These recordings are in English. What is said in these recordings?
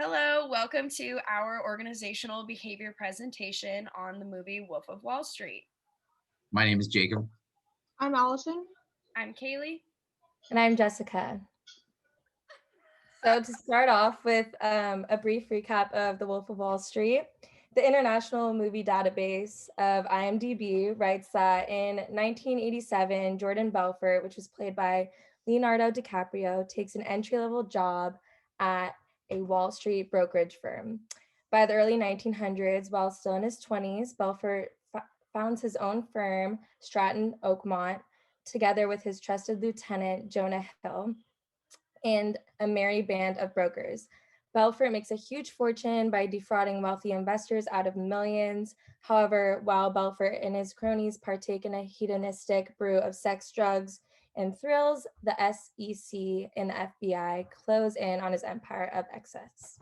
Hello, welcome to our organizational behavior presentation on the movie Wolf of Wall Street. My name is Jacob. I'm Allison. I'm Kaylee. And I'm Jessica. So to start off with a brief recap of The Wolf of Wall Street, the International Movie Database of IMDb writes that in 1987, Jordan Belfort, which was played by Leonardo DiCaprio, takes an entry-level job at a Wall Street brokerage firm. By the early 1900s, while still in his 20s, Belfort founds his own firm, Stratton Oakmont, together with his trusted lieutenant, Jonah Hill, and a merry band of brokers. Belfort makes a huge fortune by defrauding wealthy investors out of millions. However, while Belfort and his cronies partake in a hedonistic brew of sex, drugs, and thrills, the SEC and the FBI close in on his empire of excess.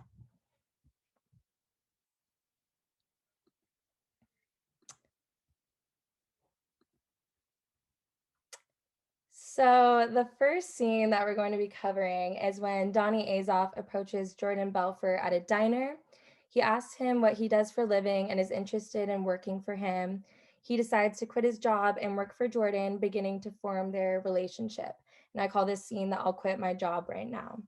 So the first scene that we're going to be covering is when Donnie Azoff approaches Jordan Belfort at a diner. He asks him what he does for a living and is interested in working for him. He decides to quit his job and work for Jordan, beginning to form their relationship. And I call this scene the I'll quit my job right now.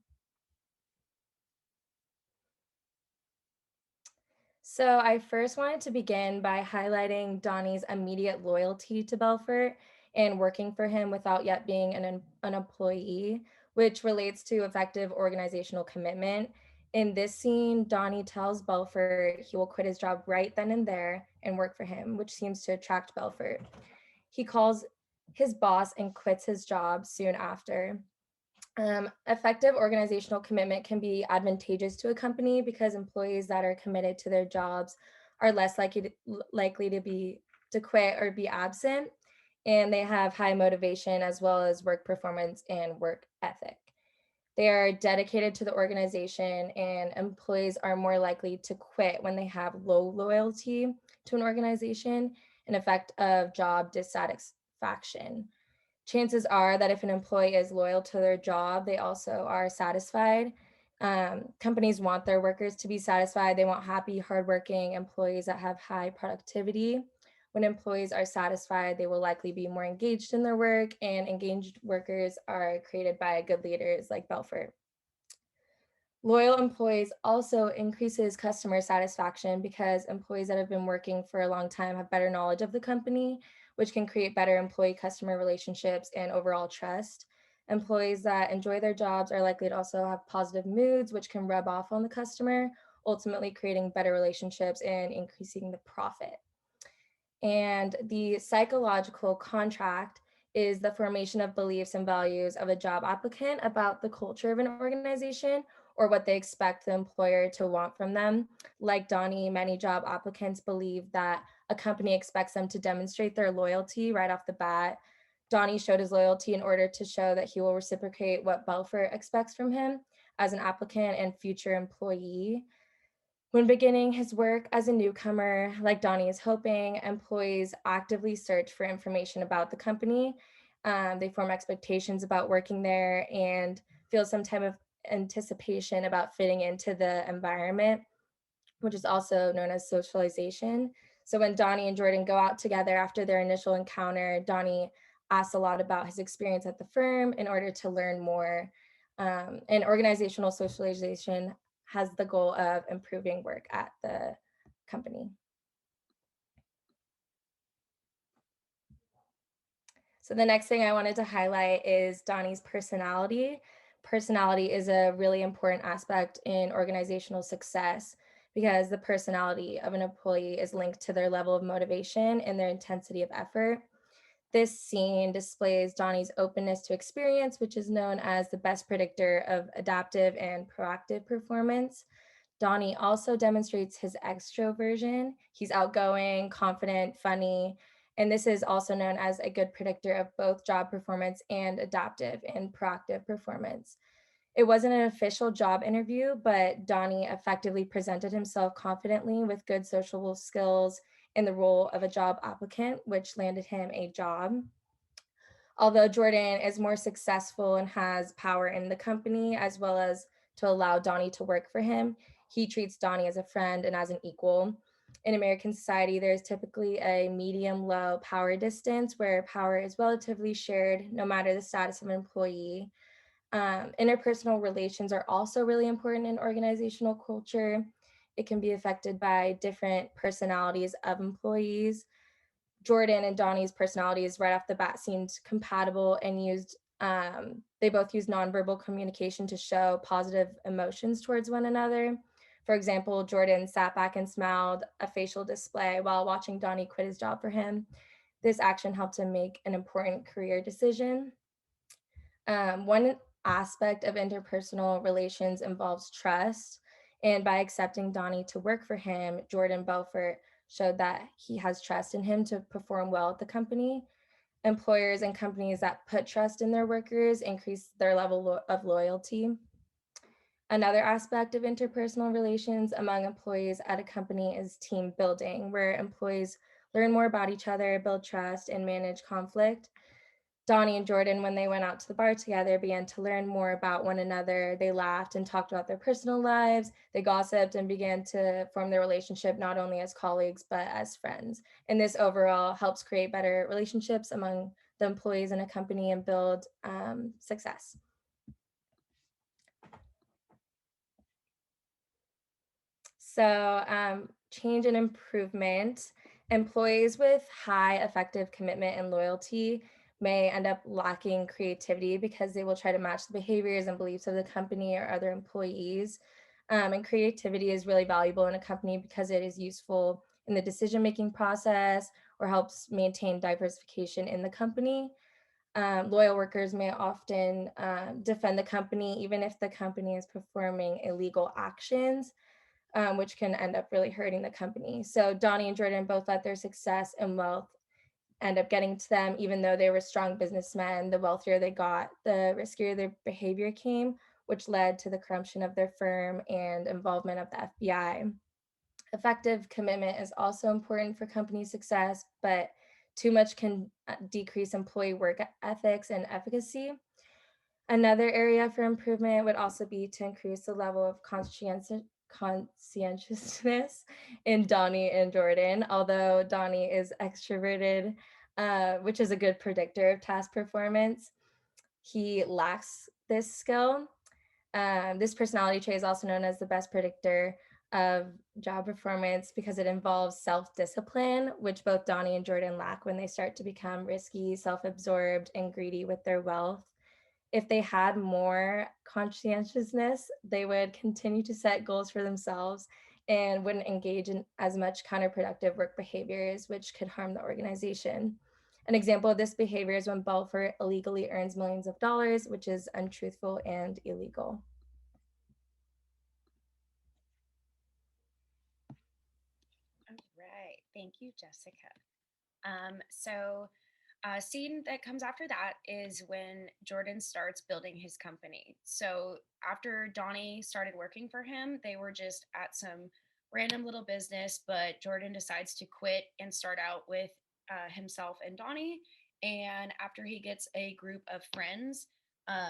So I first wanted to begin by highlighting Donnie's immediate loyalty to Belfort and working for him without yet being an employee, which relates to effective organizational commitment. In this scene, Donnie tells Belfort he will quit his job right then and there and work for him, which seems to attract Belfort. He calls his boss and quits his job soon after. Effective organizational commitment can be advantageous to a company because employees that are committed to their jobs are less likely to quit or be absent, and they have high motivation as well as work performance and work ethic. They are dedicated to the organization, and employees are more likely to quit when they have low loyalty to an organization, an effect of job dissatisfaction. Chances are that if an employee is loyal to their job, they also are satisfied. Companies want their workers to be satisfied. They want happy, hardworking employees that have high productivity. When employees are satisfied, they will likely be more engaged in their work, and engaged workers are created by good leaders like Belfort. Loyal employees also increases customer satisfaction because employees that have been working for a long time have better knowledge of the company, which can create better employee-customer relationships and overall trust. Employees that enjoy their jobs are likely to also have positive moods, which can rub off on the customer, ultimately creating better relationships and increasing the profit. And the psychological contract is the formation of beliefs and values of a job applicant about the culture of an organization or what they expect the employer to want from them. Like Donnie, many job applicants believe that a company expects them to demonstrate their loyalty right off the bat. Donnie showed his loyalty in order to show that he will reciprocate what Belfort expects from him as an applicant and future employee. When beginning his work as a newcomer, like Donnie is hoping, employees actively search for information about the company. They form expectations about working there and feel some type of anticipation about fitting into the environment, which is also known as socialization. So when Donnie and Jordan go out together after their initial encounter, Donnie asks a lot about his experience at the firm in order to learn more. And organizational socialization has the goal of improving work at the company. So the next thing I wanted to highlight is Donnie's personality. Personality is a really important aspect in organizational success because the personality of an employee is linked to their level of motivation and their intensity of effort. This scene displays Donnie's openness to experience, which is known as the best predictor of adaptive and proactive performance. Donnie also demonstrates his extroversion. He's outgoing, confident, funny, and this is also known as a good predictor of both job performance and adaptive and proactive performance. It wasn't an official job interview, but Donnie effectively presented himself confidently with good social skills in the role of a job applicant, which landed him a job. Although Jordan is more successful and has power in the company, as well as to allow Donnie to work for him, he treats Donnie as a friend and as an equal. In American society, there's typically a medium low power distance where power is relatively shared no matter the status of an employee. Interpersonal relations are also really important in organizational culture. It can be affected by different personalities of employees. Jordan and Donnie's personalities right off the bat seemed compatible and they both used nonverbal communication to show positive emotions towards one another. For example, Jordan sat back and smiled, a facial display, while watching Donnie quit his job for him. This action helped him make an important career decision. One aspect of interpersonal relations involves trust. And by accepting Donnie to work for him, Jordan Belfort showed that he has trust in him to perform well at the company. Employers and companies that put trust in their workers increase their level of loyalty. Another aspect of interpersonal relations among employees at a company is team building, where employees learn more about each other, build trust, and manage conflict. Donnie and Jordan, when they went out to the bar together, began to learn more about one another. They laughed and talked about their personal lives. They gossiped and began to form their relationship not only as colleagues, but as friends. And this overall helps create better relationships among the employees in a company and build success. So, change and improvement. Employees with high effective commitment and loyalty may end up lacking creativity because they will try to match the behaviors and beliefs of the company or other employees. And creativity is really valuable in a company because it is useful in the decision-making process or helps maintain diversification in the company. Loyal workers may often defend the company even if the company is performing illegal actions, which can end up really hurting the company. So Donnie and Jordan both let their success and wealth end up getting to them, even though they were strong businessmen. The wealthier they got, the riskier their behavior came, which led to the corruption of their firm and involvement of the FBI. Effective commitment is also important for company success, but too much can decrease employee work ethics and efficacy. Another area for improvement would also be to increase the level of conscientiousness in Donnie and Jordan. Although Donnie is extroverted, which is a good predictor of task performance, he lacks this skill. This personality trait is also known as the best predictor of job performance because it involves self-discipline, which both Donnie and Jordan lack when they start to become risky, self-absorbed, and greedy with their wealth. If they had more conscientiousness, they would continue to set goals for themselves and wouldn't engage in as much counterproductive work behaviors, which could harm the organization. An example of this behavior is when Belfort illegally earns millions of dollars, which is untruthful and illegal. All right. Thank you, Jessica. A scene that comes after that is when Jordan starts building his company. So after Donnie started working for him, they were just at some random little business, but Jordan decides to quit and start out with himself and Donnie. And after he gets a group of friends,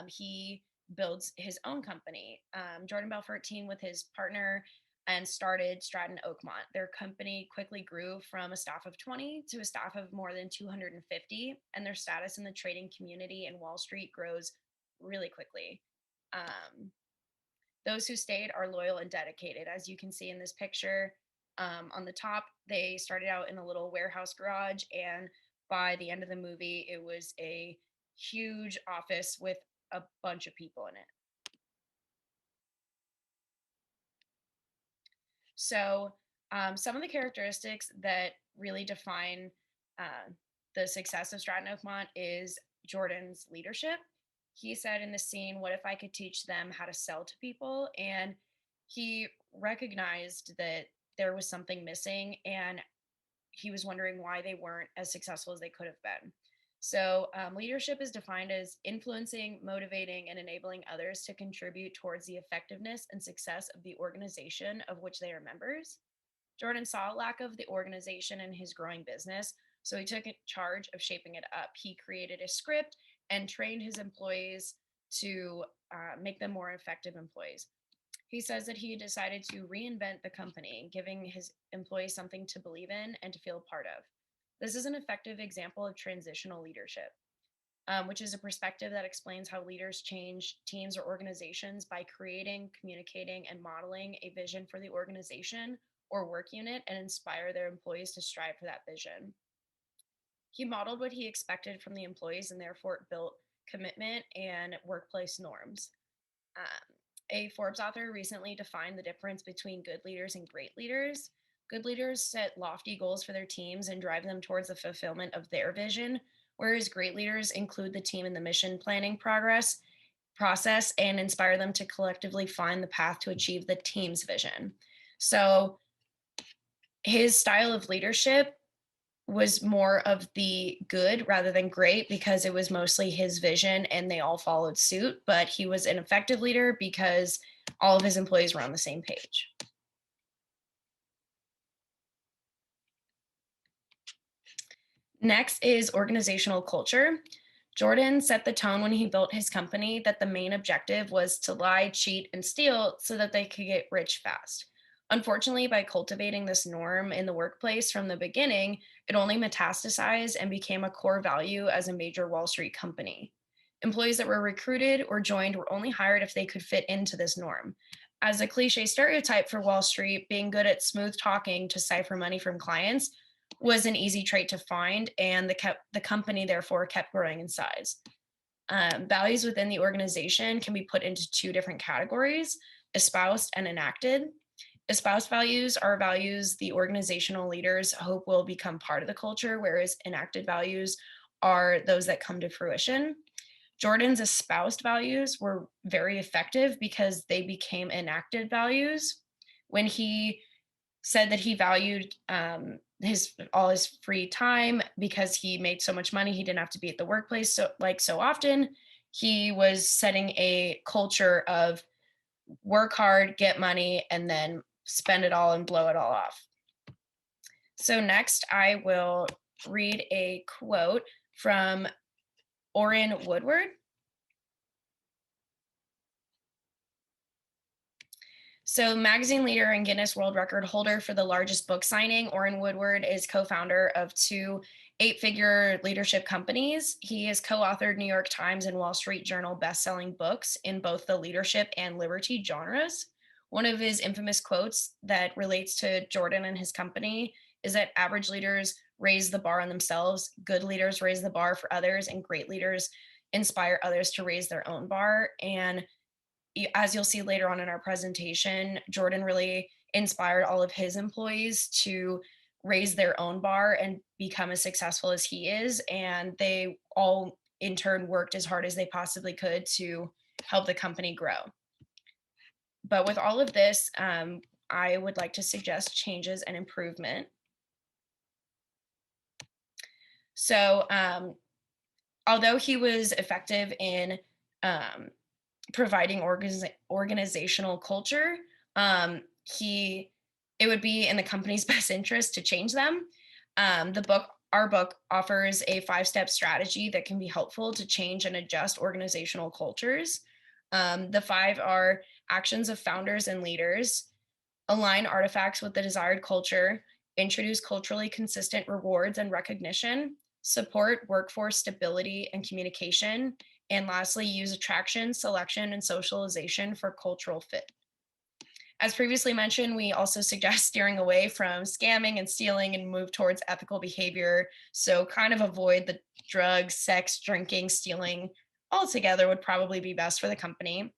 he builds his own company. Jordan Belfort teamed with his partner and started Stratton Oakmont. Their company quickly grew from a staff of 20 to a staff of more than 250, and their status in the trading community in Wall Street grows really quickly. Those who stayed are loyal and dedicated. As you can see in this picture on the top, they started out in a little warehouse garage, and by the end of the movie, it was a huge office with a bunch of people in it. So, some of the characteristics that really define the success of Stratton Oakmont is Jordan's leadership. He said in the scene, "What if I could teach them how to sell to people?" And he recognized that there was something missing, and he was wondering why they weren't as successful as they could have been. So, leadership is defined as influencing, motivating, and enabling others to contribute towards the effectiveness and success of the organization of which they are members. Jordan saw a lack of the organization in his growing business, so he took charge of shaping it up. He created a script and trained his employees to make them more effective employees. He says that he decided to reinvent the company, giving his employees something to believe in and to feel a part of. This is an effective example of transitional leadership, which is a perspective that explains how leaders change teams or organizations by creating, communicating, and modeling a vision for the organization or work unit and inspire their employees to strive for that vision. He modeled what he expected from the employees and therefore built commitment and workplace norms. A Forbes author recently defined the difference between good leaders and great leaders. Good leaders set lofty goals for their teams and drive them towards the fulfillment of their vision, whereas great leaders include the team in the mission planning process and inspire them to collectively find the path to achieve the team's vision. So his style of leadership was more of the good rather than great because it was mostly his vision and they all followed suit. But he was an effective leader because all of his employees were on the same page. Next is organizational culture. Jordan set the tone when he built his company that the main objective was to lie, cheat, and steal so that they could get rich fast. Unfortunately, by cultivating this norm in the workplace from the beginning, it only metastasized and became a core value as a major Wall Street company. Employees that were recruited or joined were only hired if they could fit into this norm. As a cliche stereotype for Wall Street, being good at smooth talking to cipher money from clients was an easy trait to find, and the company therefore kept growing in size. Values within the organization can be put into two different categories: espoused and enacted. Espoused values are values the organizational leaders hope will become part of the culture, whereas enacted values are those that come to fruition. Jordan's espoused values were very effective because they became enacted values when he said that he valued his all his free time because he made so much money he didn't have to be at the workplace so often. He was setting a culture of work hard, get money, and then spend it all and blow it all off. So next I will read a quote from Orrin Woodward. So, magazine leader and Guinness World Record holder for the largest book signing, Orrin Woodward is co founder of two 8-figure leadership companies. He has co authored New York Times and Wall Street Journal best-selling books in both the leadership and liberty genres. One of his infamous quotes that relates to Jordan and his company is that average leaders raise the bar on themselves, good leaders raise the bar for others, and great leaders inspire others to raise their own bar. And as you'll see later on in our presentation, Jordan really inspired all of his employees to raise their own bar and become as successful as he is. And they all, in turn, worked as hard as they possibly could to help the company grow. But with all of this, I would like to suggest changes and improvement. So, although he was effective in providing organizational culture, he it would be in the company's best interest to change them. Our book offers a 5-step strategy that can be helpful to change and adjust organizational cultures. The 5 are: actions of founders and leaders, align artifacts with the desired culture, introduce culturally consistent rewards and recognition, support workforce stability and communication, and lastly, use attraction, selection, and socialization for cultural fit. As previously mentioned, we also suggest steering away from scamming and stealing and move towards ethical behavior. So kind of avoid the drugs, sex, drinking, stealing altogether would probably be best for the company.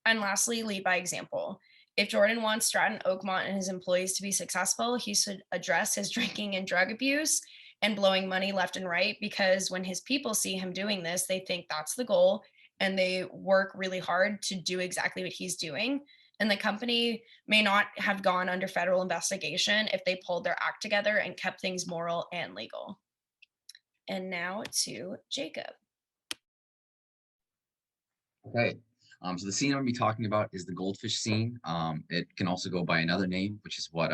And lastly, lead by example. If Jordan wants Stratton Oakmont and his employees to be successful, he should address his drinking and drug abuse and blowing money left and right, because when his people see him doing this, they think that's the goal and they work really hard to do exactly what he's doing. And the company may not have gone under federal investigation if they pulled their act together and kept things moral and legal. And now to Jacob. Okay. So the scene I'm going to be talking about is the goldfish scene. It can also go by another name, which is what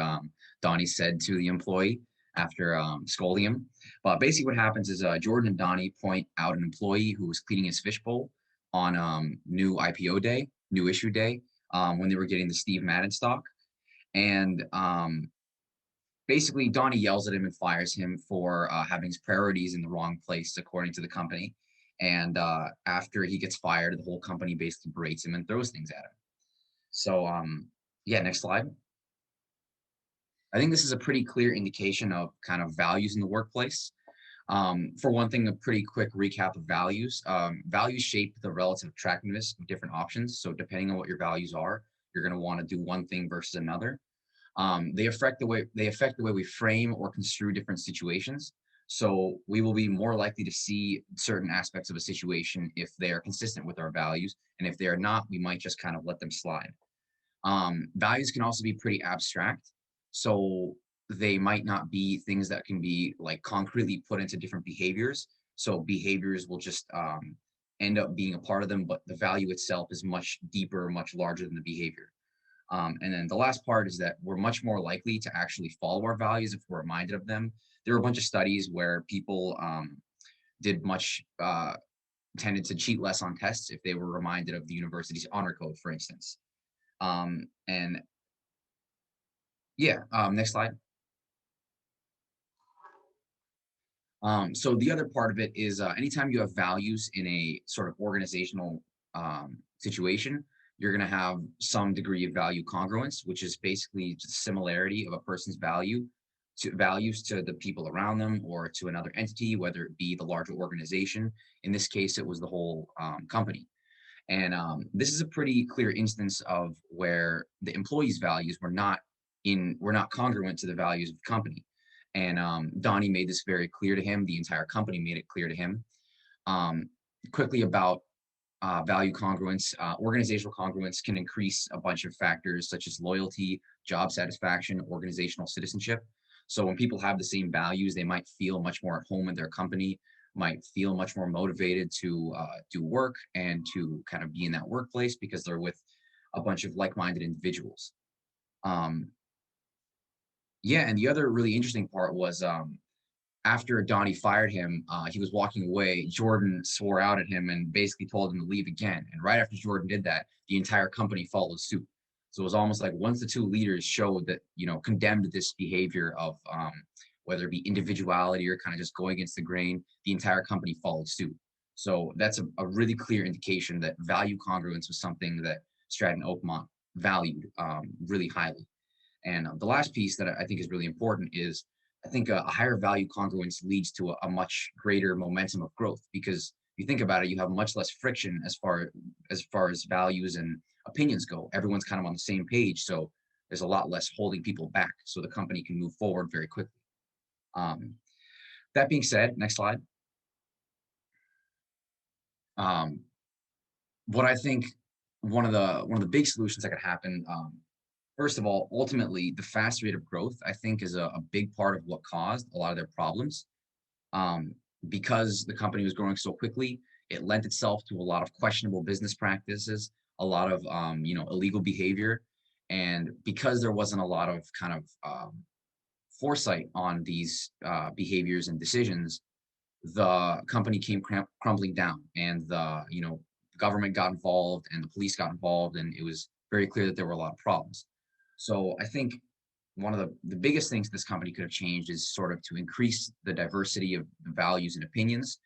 Donnie said to the employee after scolding him. But basically what happens is Jordan and Donnie point out an employee who was cleaning his fishbowl on new IPO day, new issue day, when they were getting the Steve Madden stock. And basically, Donnie yells at him and fires him for having his priorities in the wrong place, according to the company. And after he gets fired, the whole company basically berates him and throws things at him. So, yeah, next slide. I think this is a pretty clear indication of kind of values in the workplace. For one thing, a pretty quick recap of values. Values shape the relative attractiveness of different options. So depending on what your values are, you're going to want to do one thing versus another. They affect the way we frame or construe different situations. So we will be more likely to see certain aspects of a situation if they are consistent with our values, and if they are not, we might just kind of let them slide. Values can also be pretty abstract, so they might not be things that can be like concretely put into different behaviors. So behaviors will just end up being a part of them, but the value itself is much deeper, much larger than the behavior. And then the last part is that we're much more likely to actually follow our values if we're reminded of them. There are a bunch of studies where people did much tended to cheat less on tests if they were reminded of the university's honor code, for instance. And yeah, next slide. So the other part of it is anytime you have values in a sort of organizational situation, you're going to have some degree of value congruence, which is basically just similarity of a person's values to the people around them or to another entity, whether it be the larger organization. In this case, it was the whole company. And this is a pretty clear instance of where the employees' values were not congruent to the values of the company. And Donnie made this very clear to him. The entire company made it clear to him. Quickly about value congruence. Organizational congruence can increase a bunch of factors such as loyalty, job satisfaction, organizational citizenship. So when people have the same values, they might feel much more at home in their company, might feel much more motivated to do work and to kind of be in that workplace because they're with a bunch of like-minded individuals. Yeah, and the other really interesting part was after Donnie fired him, he was walking away. Jordan swore out at him and basically told him to leave again. And right after Jordan did that, the entire company followed suit. So it was almost like once the two leaders showed that, condemned this behavior of whether it be individuality or kind of just going against the grain, the entire company followed suit. So that's a really clear indication that value congruence was something that Stratton Oakmont valued really highly. And the last piece that I think is really important is I think a higher value congruence leads to a much greater momentum of growth, because if you think about it, you have much less friction as far as values and opinions go. Everyone's kind of on the same page, so there's a lot less holding people back, so the company can move forward very quickly. That being said, next slide. What I think one of the big solutions that could happen. First of all, ultimately, the fast rate of growth, I think, is a big part of what caused a lot of their problems. Because the company was growing so quickly, it lent itself to a lot of questionable business practices, a lot of illegal behavior, and because there wasn't a lot of kind of foresight on these behaviors and decisions, the company came crumbling down, and the government got involved, and the police got involved, and it was very clear that there were a lot of problems. So I think one of the biggest things this company could have changed is sort of to increase the diversity of values and opinions,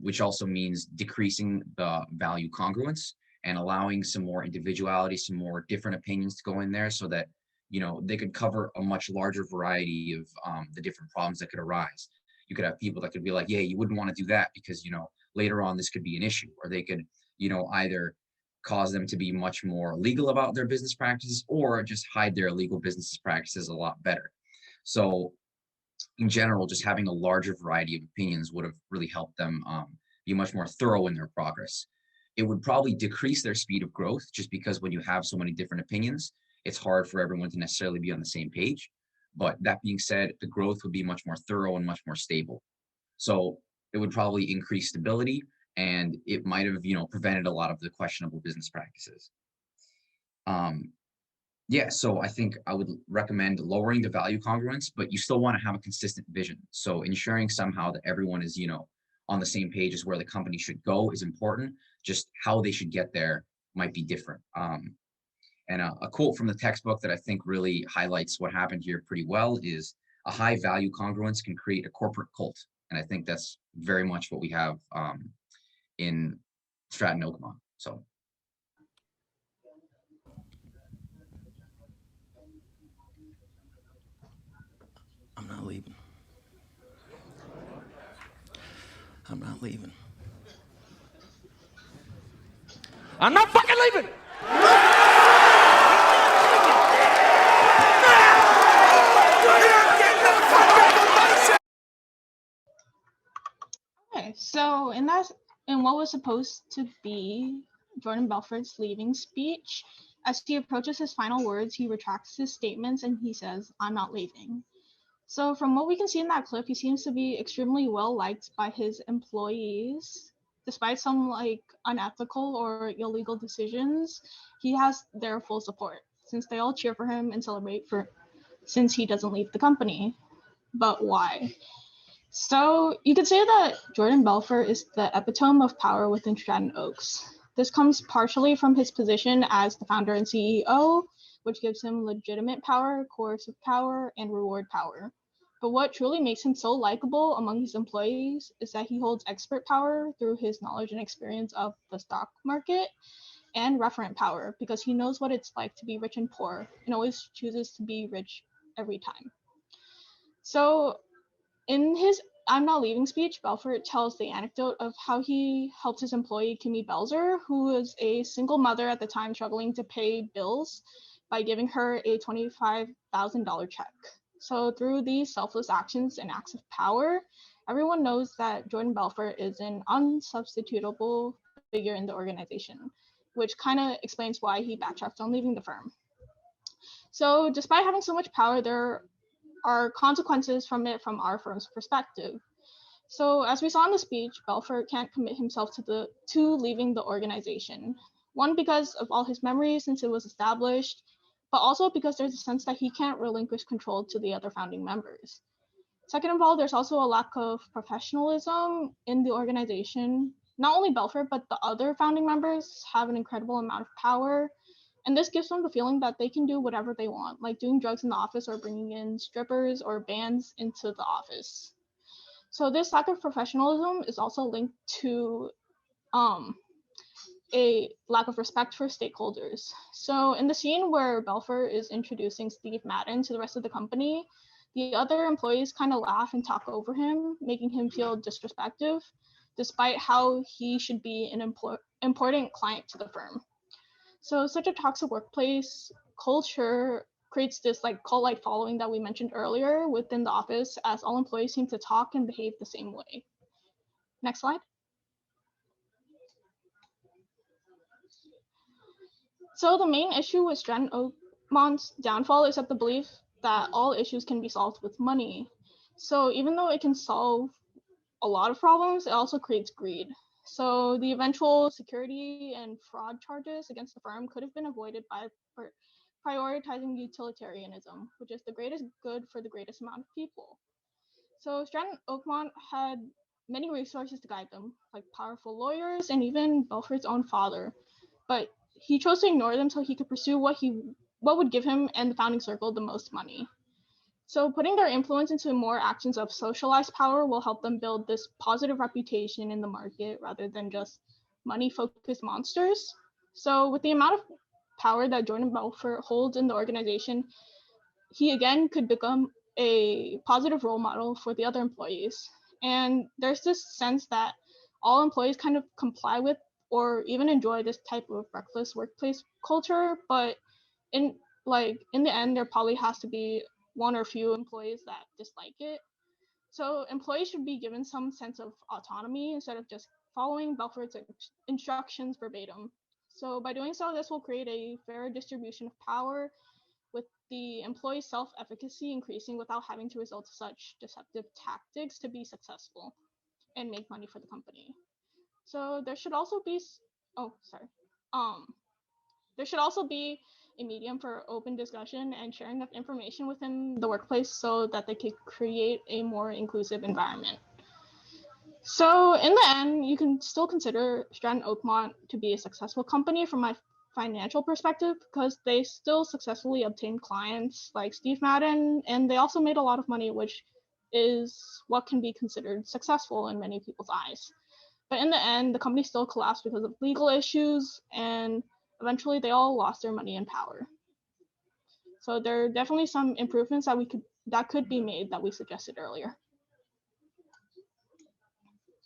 which also means decreasing the value congruence and allowing some more individuality, some more different opinions to go in there, so that they could cover a much larger variety of the different problems that could arise. You could have people that could be like, yeah, you wouldn't want to do that because later on this could be an issue, or they could either cause them to be much more legal about their business practices, or just hide their illegal business practices a lot better. So in general, just having a larger variety of opinions would have really helped them be much more thorough in their progress. It would probably decrease their speed of growth, just because when you have so many different opinions, it's hard for everyone to necessarily be on the same page. But that being said, the growth would be much more thorough and much more stable. So it would probably increase stability, and it might have prevented a lot of the questionable business practices. Yeah, so I think I would recommend lowering the value congruence, but you still want to have a consistent vision. So ensuring somehow that everyone is on the same page as where the company should go is important. Just how they should get there might be different. And a quote from the textbook that I think really highlights what happened here pretty well is, a high value congruence can create a corporate cult. And I think that's very much what we have in Stratton Oakmont. So. I'm not leaving. I'm not leaving. I'm not fucking leaving! Okay, so in what was supposed to be Jordan Belfort's leaving speech, as he approaches his final words, he retracts his statements and he says, "I'm not leaving." So from what we can see in that clip, he seems to be extremely well liked by his employees. Despite some like unethical or illegal decisions, he has their full support since they all cheer for him and celebrate since he doesn't leave the company. But why? So you could say that Jordan Belfort is the epitome of power within Stratton Oaks. This comes partially from his position as the founder and CEO, which gives him legitimate power, coercive power, and reward power. But what truly makes him so likable among his employees is that he holds expert power through his knowledge and experience of the stock market, and referent power because he knows what it's like to be rich and poor and always chooses to be rich every time. So in his "I'm Not Leaving" speech, Belfort tells the anecdote of how he helped his employee Kimmy Belzer, who was a single mother at the time struggling to pay bills, by giving her a $25,000 check. So through these selfless actions and acts of power, everyone knows that Jordan Belfort is an unsubstitutable figure in the organization, which kind of explains why he backtracked on leaving the firm. So despite having so much power, there are consequences from it from our firm's perspective. So as we saw in the speech, Belfort can't commit himself to leaving the organization. One, because of all his memories since it was established, but also because there's a sense that he can't relinquish control to the other founding members. Second of all, there's also a lack of professionalism in the organization. Not only Belfort, but the other founding members have an incredible amount of power, and this gives them the feeling that they can do whatever they want, like doing drugs in the office or bringing in strippers or bands into the office. So this lack of professionalism is also linked to a lack of respect for stakeholders. So in the scene where Belfort is introducing Steve Madden to the rest of the company, the other employees kind of laugh and talk over him, making him feel disrespectful, despite how he should be an important client to the firm. So such a toxic workplace culture creates this like cult-like following that we mentioned earlier within the office, as all employees seem to talk and behave the same way. Next slide. So the main issue with Stratton Oakmont's downfall is that the belief that all issues can be solved with money. So even though it can solve a lot of problems, it also creates greed. So the eventual security and fraud charges against the firm could have been avoided by prioritizing utilitarianism, which is the greatest good for the greatest amount of people. So Stratton Oakmont had many resources to guide them, like powerful lawyers and even Belfort's own father. But he chose to ignore them so he could pursue what would give him and the founding circle the most money. So putting their influence into more actions of socialized power will help them build this positive reputation in the market rather than just money-focused monsters. So with the amount of power that Jordan Belfort holds in the organization, he again could become a positive role model for the other employees. And there's this sense that all employees kind of comply with or even enjoy this type of reckless workplace culture, but in the end, there probably has to be one or few employees that dislike it. So employees should be given some sense of autonomy instead of just following Belfort's instructions verbatim. So by doing so, this will create a fair distribution of power, with the employee self-efficacy increasing without having to resort to such deceptive tactics to be successful and make money for the company. So there should also be, there should also be a medium for open discussion and sharing of information within the workplace so that they could create a more inclusive environment. So in the end, you can still consider Stratton Oakmont to be a successful company from my financial perspective because they still successfully obtained clients like Steve Madden, and they also made a lot of money, which is what can be considered successful in many people's eyes. But in the end, the company still collapsed because of legal issues, and eventually they all lost their money and power. So there are definitely some improvements that could be made that we suggested earlier.